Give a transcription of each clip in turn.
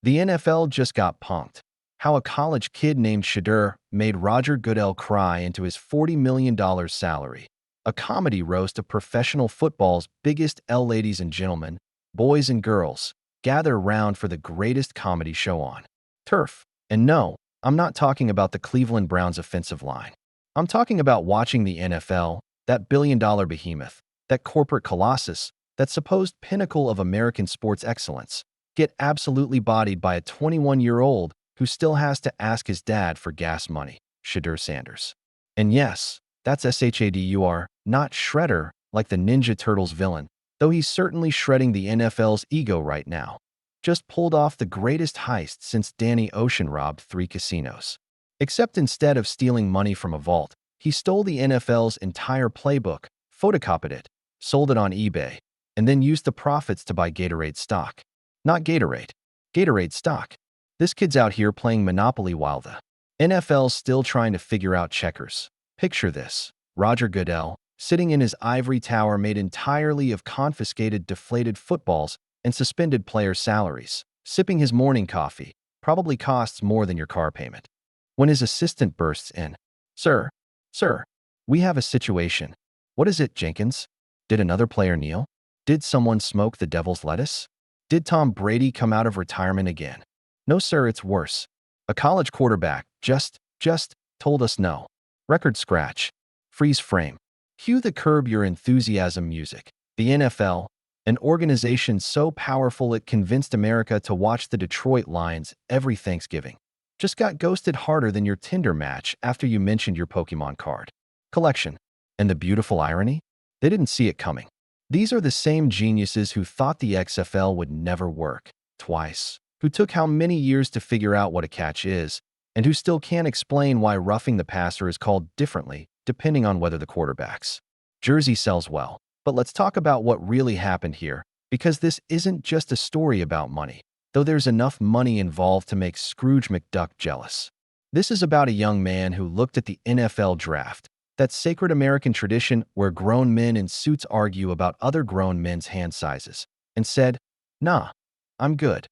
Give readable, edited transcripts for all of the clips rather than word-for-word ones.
The NFL just got punked. How a college kid named Shadeur made Roger Goodell cry into his $40 million salary. A comedy roast of professional football's biggest ladies and gentlemen, boys and girls, gather around for the greatest comedy show on turf. And no, I'm not talking about the Cleveland Browns offensive line. I'm talking about watching the NFL, that billion-dollar behemoth, that corporate colossus, that supposed pinnacle of American sports excellence, get absolutely bodied by a 21-year-old who still has to ask his dad for gas money, Shadeur Sanders. And yes, that's Shadeur, not Shredder like the Ninja Turtles villain, though he's certainly shredding the NFL's ego right now. Just pulled off the greatest heist since Danny Ocean robbed 3 casinos. Except instead of stealing money from a vault, he stole the NFL's entire playbook, photocopied it, sold it on eBay, and then used the profits to buy Gatorade stock. Not Gatorade. Gatorade stock. This kid's out here playing Monopoly while the NFL's still trying to figure out checkers. Picture this. Roger Goodell, sitting in his ivory tower made entirely of confiscated, deflated footballs and suspended player salaries, sipping his morning coffee, probably costs more than your car payment. When his assistant bursts in, Sir, we have a situation. What is it, Jenkins? Did another player kneel? Did someone smoke the devil's lettuce? Did Tom Brady come out of retirement again? No, sir, it's worse. A college quarterback just told us no. Record scratch. Freeze frame. Cue the curb your enthusiasm music. The NFL, an organization so powerful it convinced America to watch the Detroit Lions every Thanksgiving, just got ghosted harder than your Tinder match after you mentioned your Pokemon card collection. And the beautiful irony? They didn't see it coming. These are the same geniuses who thought the XFL would never work twice, who took how many years to figure out what a catch is, and who still can't explain why roughing the passer is called differently depending on whether the quarterback's jersey sells well. But let's talk about what really happened here, because this isn't just a story about money, though there's enough money involved to make Scrooge McDuck jealous. This is about a young man who looked at the NFL draft, that sacred American tradition where grown men in suits argue about other grown men's hand sizes, and said, "Nah, I'm good."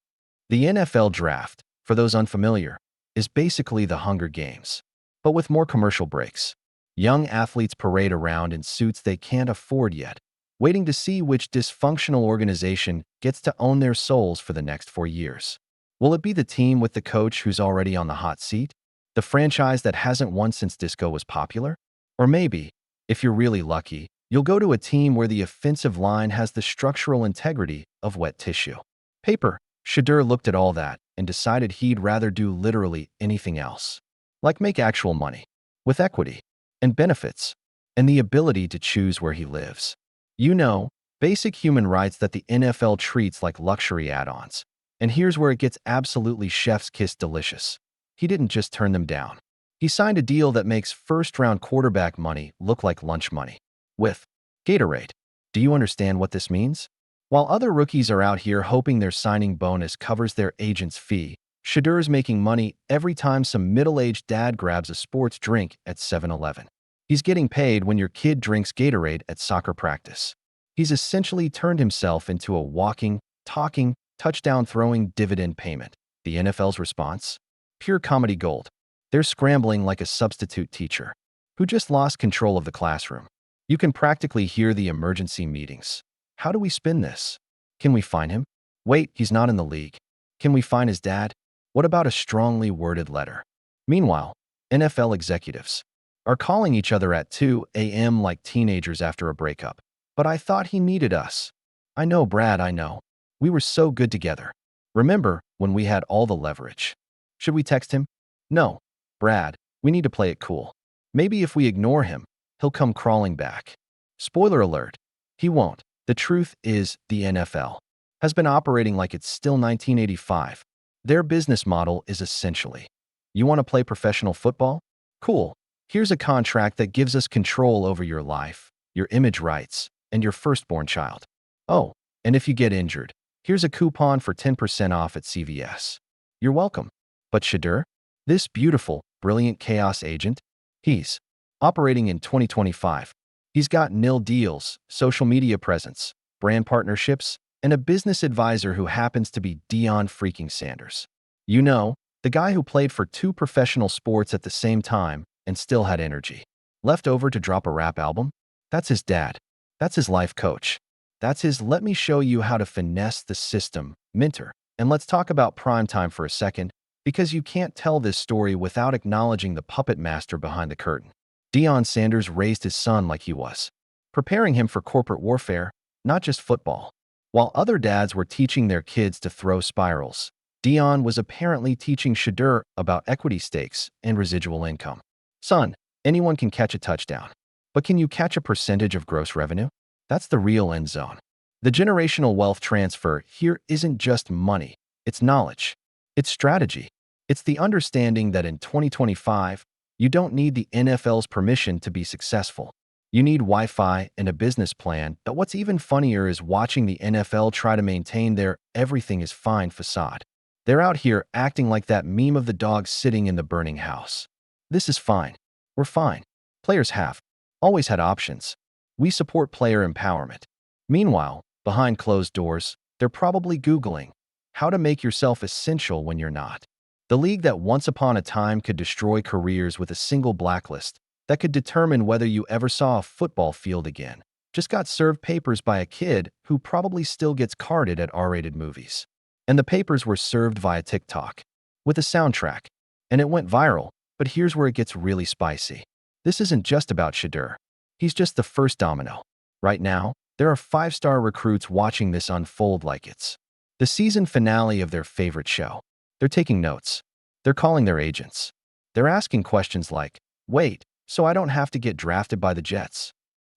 The NFL draft, for those unfamiliar, is basically the Hunger Games, but with more commercial breaks. Young athletes parade around in suits they can't afford yet, waiting to see which dysfunctional organization gets to own their souls for the next 4 years. Will it be the team with the coach who's already on the hot seat? The franchise that hasn't won since disco was popular? Or maybe, if you're really lucky, you'll go to a team where the offensive line has the structural integrity of wet tissue paper. Shadeur looked at all that and decided he'd rather do literally anything else, like make actual money, with equity and benefits, and the ability to choose where he lives. You know, basic human rights that the NFL treats like luxury add-ons. And here's where it gets absolutely chef's kiss delicious. He didn't just turn them down. He signed a deal that makes first-round quarterback money look like lunch money. With Gatorade. Do you understand what this means? While other rookies are out here hoping their signing bonus covers their agent's fee, Shadeur's making money every time some middle-aged dad grabs a sports drink at 7-Eleven. He's getting paid when your kid drinks Gatorade at soccer practice. He's essentially turned himself into a walking, talking, touchdown-throwing dividend payment. The NFL's response? Pure comedy gold. They're scrambling like a substitute teacher who just lost control of the classroom. You can practically hear the emergency meetings. How do we spin this? Can we find him? Wait, he's not in the league. Can we find his dad? What about a strongly worded letter? Meanwhile, NFL executives are calling each other at 2 a.m. like teenagers after a breakup. But I thought he needed us. I know, Brad, I know. We were so good together. Remember when we had all the leverage? Should we text him? No, Brad, we need to play it cool. Maybe if we ignore him, he'll come crawling back. Spoiler alert, he won't. The truth is, the NFL has been operating like it's still 1985. Their business model is essentially, you want to play professional football? Cool. Here's a contract that gives us control over your life, your image rights, and your firstborn child. Oh, and if you get injured, here's a coupon for 10% off at CVS. You're welcome. But Shadeur, this beautiful, brilliant chaos agent, he's operating in 2025. He's got nil deals, social media presence, brand partnerships, and a business advisor who happens to be Deion freaking Sanders. You know, the guy who played for two professional sports at the same time and still had energy. Left over to drop a rap album? That's his dad. That's his life coach. That's his let me show you how to finesse the system mentor. And let's talk about primetime for a second, because you can't tell this story without acknowledging the puppet master behind the curtain. Deion Sanders raised his son like he was, preparing him for corporate warfare, not just football. While other dads were teaching their kids to throw spirals, Deion was apparently teaching Shadeur about equity stakes and residual income. Son, anyone can catch a touchdown. But can you catch a percentage of gross revenue? That's the real end zone. The generational wealth transfer here isn't just money. It's knowledge. It's strategy. It's the understanding that in 2025, you don't need the NFL's permission to be successful. You need Wi-Fi and a business plan. But what's even funnier is watching the NFL try to maintain their everything is fine facade. They're out here acting like that meme of the dog sitting in the burning house. This is fine. We're fine. Players have always had options. We support player empowerment. Meanwhile, behind closed doors, they're probably Googling how to make yourself essential when you're not. The league that once upon a time could destroy careers with a single blacklist, that could determine whether you ever saw a football field again, just got served papers by a kid who probably still gets carded at R-rated movies. And the papers were served via TikTok, with a soundtrack, and it went viral. But here's where it gets really spicy. This isn't just about Shadeur. He's just the first domino. Right now, there are 5-star recruits watching this unfold like it's the season finale of their favorite show. They're taking notes. They're calling their agents. They're asking questions like, wait, so I don't have to get drafted by the Jets?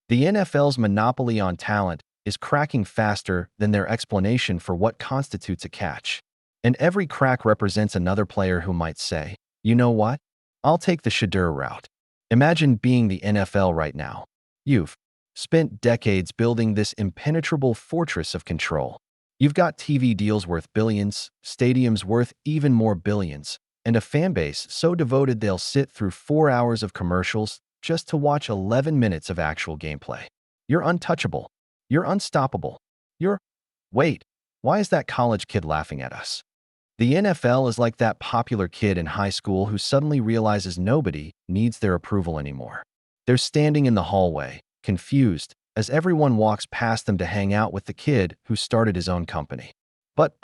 The NFL's monopoly on talent is cracking faster than their explanation for what constitutes a catch. And every crack represents another player who might say, you know what? I'll take the Shadeur route. Imagine being the NFL right now. You've spent decades building this impenetrable fortress of control. You've got TV deals worth billions, stadiums worth even more billions, and a fan base so devoted they'll sit through 4 hours of commercials just to watch 11 minutes of actual gameplay. You're untouchable. You're unstoppable. Wait, why is that college kid laughing at us? The NFL is like that popular kid in high school who suddenly realizes nobody needs their approval anymore. They're standing in the hallway, confused, as everyone walks past them to hang out with the kid who started his own company. But,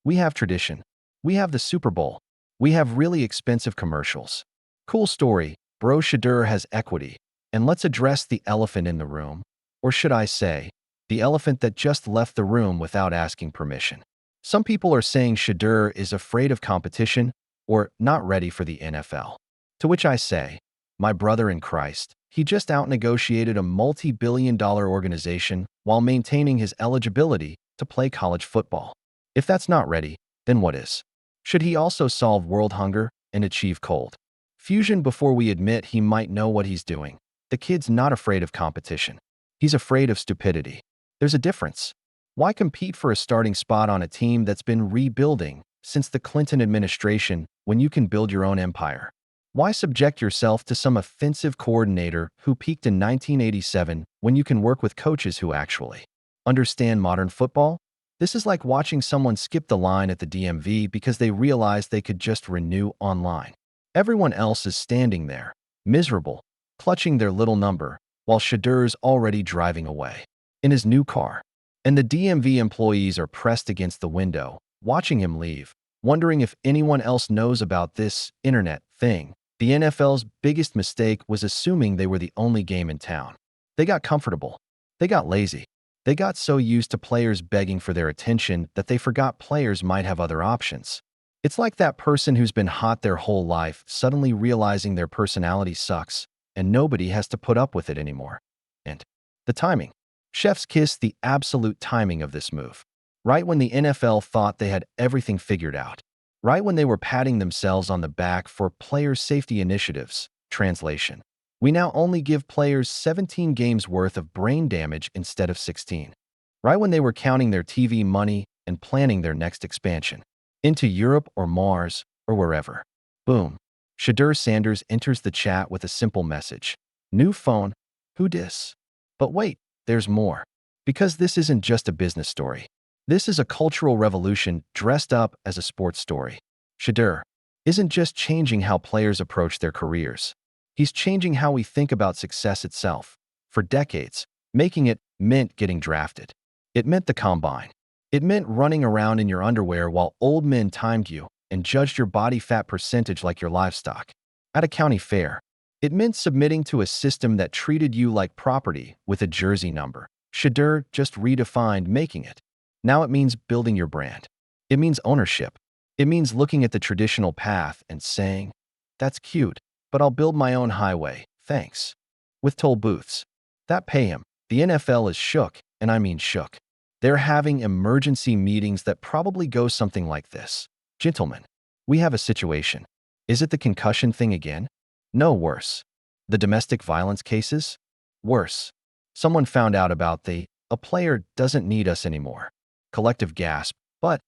we have tradition. We have the Super Bowl. We have really expensive commercials. Cool story, bro. Shadeur has equity. And let's address the elephant in the room. Or should I say, the elephant that just left the room without asking permission. Some people are saying Shadeur is afraid of competition or not ready for the NFL. To which I say, my brother in Christ, he just outnegotiated a multi-billion-dollar organization while maintaining his eligibility to play college football. If that's not ready, then what is? Should he also solve world hunger and achieve cold fusion before we admit he might know what he's doing? The kid's not afraid of competition. He's afraid of stupidity. There's a difference. Why compete for a starting spot on a team that's been rebuilding since the Clinton administration when you can build your own empire? Why subject yourself to some offensive coordinator who peaked in 1987 when you can work with coaches who actually understand modern football? This is like watching someone skip the line at the DMV because they realized they could just renew online. Everyone else is standing there, miserable, clutching their little number, while Shadeur's already driving away in his new car. And the DMV employees are pressed against the window, watching him leave, wondering if anyone else knows about this internet thing. The NFL's biggest mistake was assuming they were the only game in town. They got comfortable. They got lazy. They got so used to players begging for their attention that they forgot players might have other options. It's like that person who's been hot their whole life suddenly realizing their personality sucks and nobody has to put up with it anymore. And the timing. Chef's kiss, the absolute timing of this move. Right when the NFL thought they had everything figured out. Right when they were patting themselves on the back for player safety initiatives. Translation. We now only give players 17 games worth of brain damage instead of 16. Right when they were counting their TV money and planning their next expansion. Into Europe or Mars or wherever. Boom. Shadeur Sanders enters the chat with a simple message. New phone. Who dis? But wait, there's more. Because this isn't just a business story. This is a cultural revolution dressed up as a sports story. Shadeur isn't just changing how players approach their careers. He's changing how we think about success itself. For decades, making it meant getting drafted. It meant the combine. It meant running around in your underwear while old men timed you and judged your body fat percentage like your livestock. At a county fair, it meant submitting to a system that treated you like property with a jersey number. Shadeur just redefined making it. Now it means building your brand. It means ownership. It means looking at the traditional path and saying, "That's cute, but I'll build my own highway, thanks." With toll booths that pay him, the NFL is shook, and I mean shook. They're having emergency meetings that probably go something like this. "Gentlemen, we have a situation. Is it the concussion thing again? No, worse. The domestic violence cases? Worse. Someone found out about a player doesn't need us anymore." Collective gasp. But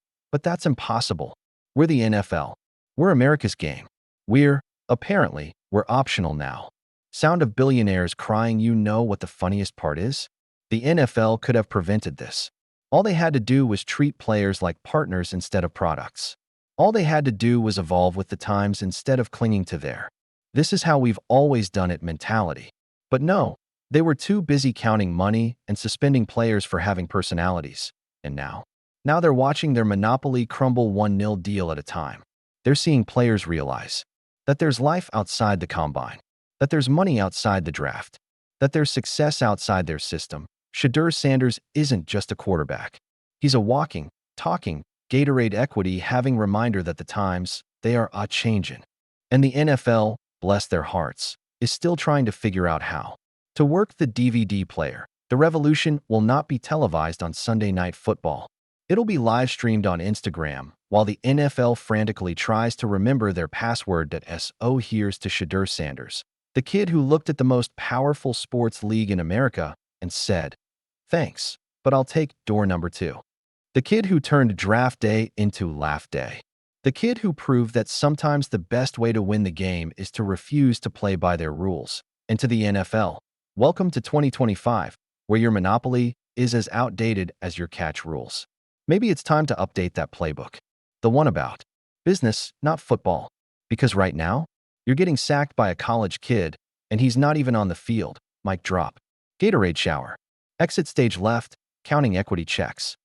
that's impossible. We're the NFL. We're America's game. We're optional now. Sound of billionaires crying. You know what the funniest part is? The NFL could have prevented this. All they had to do was treat players like partners instead of products. All they had to do was evolve with the times instead of clinging to their "this is how we've always done it" mentality. But no, they were too busy counting money and suspending players for having personalities. And now they're watching their monopoly crumble 1-0 deal at a time. They're seeing players realize that there's life outside the combine, that there's money outside the draft, that there's success outside their system. Shadeur Sanders isn't just a quarterback. He's a walking, talking Gatorade equity, having reminder that the times, they are a-changin'. And the NFL, bless their hearts, is still trying to figure out how to work the DVD player. The revolution will not be televised on Sunday Night Football. It'll be live-streamed on Instagram, while the NFL frantically tries to remember their password. Here's to Shadeur Sanders, the kid who looked at the most powerful sports league in America and said, "Thanks, but I'll take door number 2." The kid who turned draft day into laugh day. The kid who proved that sometimes the best way to win the game is to refuse to play by their rules. And to the NFL, welcome to 2025, where your monopoly is as outdated as your catch rules. Maybe it's time to update that playbook. The one about business, not football. Because right now, you're getting sacked by a college kid, and he's not even on the field. Mic drop. Gatorade shower. Exit stage left, counting equity checks.